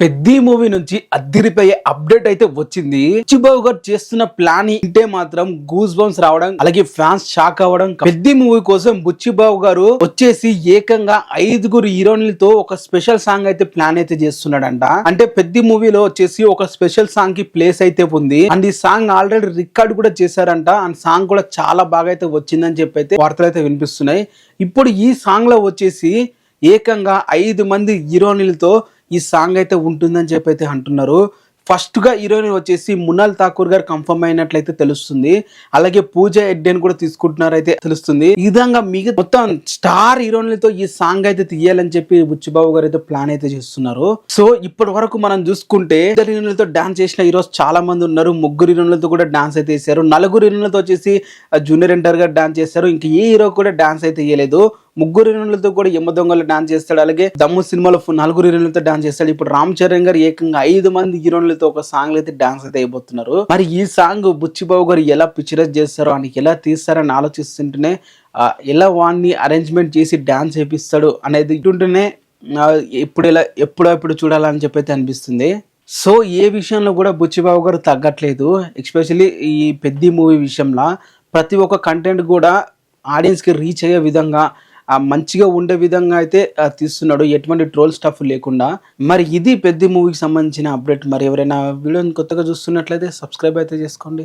Peddi movie నుంచి అద్దిరిపోయే update అయితే వచ్చింది. బుచ్చిబాబు గారు చేస్తున్న ప్లాన్ ఇంటే మాత్రం గూస్ బంప్స్ రావడం, అలాగే ఫ్యాన్స్ షాక్ అవ్వడం. పెద్ది మూవీ కోసం బుచ్చిబాబు గారు వచ్చేసి ఏకంగా 5 హీరోయిన్లతో ఒక స్పెషల్ సాంగ్ అయితే ప్లాన్ అయితే చేస్తున్నాడంట. అంటే పెద్ది మూవీలో వచ్చేసి ఒక స్పెషల్ సాంగ్ కి ప్లేస్ అయితే ఉంది. అండ్ ఈ సాంగ్ ఆల్రెడీ రికార్డ్ కూడా చేశారంట. అండ్ సాంగ్ కూడా చాలా బాగా అయితే వచ్చిందని చెప్పి అయితే వార్తలు అయితే వినిపిస్తున్నాయి. ఇప్పుడు ఈ సాంగ్ లో వచ్చేసి ఏకంగా 5 మంది హీరోయిన్లతో ఈ సాంగ్ అయితే ఉంటుందని చెప్పి అయితే అంటున్నారు. ఫస్ట్ గా హీరోయిన్ వచ్చేసి మునాల్ ఠాకూర్ గారు కన్ఫర్మ్ అయినట్లయితే తెలుస్తుంది. అలాగే పూజా హెగ్డే కూడా తీసుకుంటున్నారు అయితే తెలుస్తుంది. ఈ విధంగా మిగతా మొత్తం స్టార్ హీరోయిన్లతో ఈ సాంగ్ అయితే తీయాలని చెప్పి బుచ్చిబాబు గారు అయితే ప్లాన్ అయితే చేస్తున్నారు. సో ఇప్పటి వరకు మనం చూసుకుంటే 2 హీరోయిన్లతో డాన్స్ చేసిన హీరోస్ చాలా మంది ఉన్నారు. 3 హీరోయిన్లతో కూడా డాన్స్ అయితే చేశారు. 4 హీరోయిన్లతో వచ్చేసి జూనియర్ ఎన్టీఆర్ గారు డాన్స్ చేశారు. ఇంకా ఏ హీరో కూడా డాన్స్ అయితే చేయలేదు. 3 హీరోయిన్లతో కూడా యమ దొంగలు డాన్స్ చేస్తాడు. అలాగే దమ్ము సినిమాలో 4 హీరోయిన్లతో డాన్స్ చేస్తాడు. ఇప్పుడు రామ్ చరణ్ గారు ఏకంగా 5 మంది హీరోయిన్లతో ఒక సాంగ్ అయితే డాన్స్ అయితే అయిపోతున్నారు. మరి ఈ సాంగ్ బుచ్చిబాబు గారు ఎలా పిక్చరైజ్ చేస్తారో అని ఎలా తీస్తారని ఆలోచిస్తుంటేనే ఎలా వాడిని అరేంజ్మెంట్ చేసి డాన్స్ చేపిస్తాడు అనేది ఇటుంటేనే ఎప్పుడెప్పుడు చూడాలని చెప్పి అయితే అనిపిస్తుంది. సో ఏ విషయంలో కూడా బుచ్చిబాబు గారు తగ్గట్లేదు. ఎస్పెషల్లీ ఈ పెద్ది మూవీ విషయంలో ప్రతి ఒక్క కంటెంట్ కూడా ఆడియన్స్ కి రీచ్ అయ్యే విధంగా మంచిగా ఉండే విధంగా అయితే తీస్తున్నాడు, ఎటువంటి ట్రోల్ స్టఫ్ లేకుండా. మరి ఇది పెద్ది మూవీకి సంబంధించిన అప్డేట్. మరి ఎవరైనా వీడియోని కొత్తగా చూస్తున్నట్లయితే సబ్స్క్రైబ్ అయితే చేసుకోండి.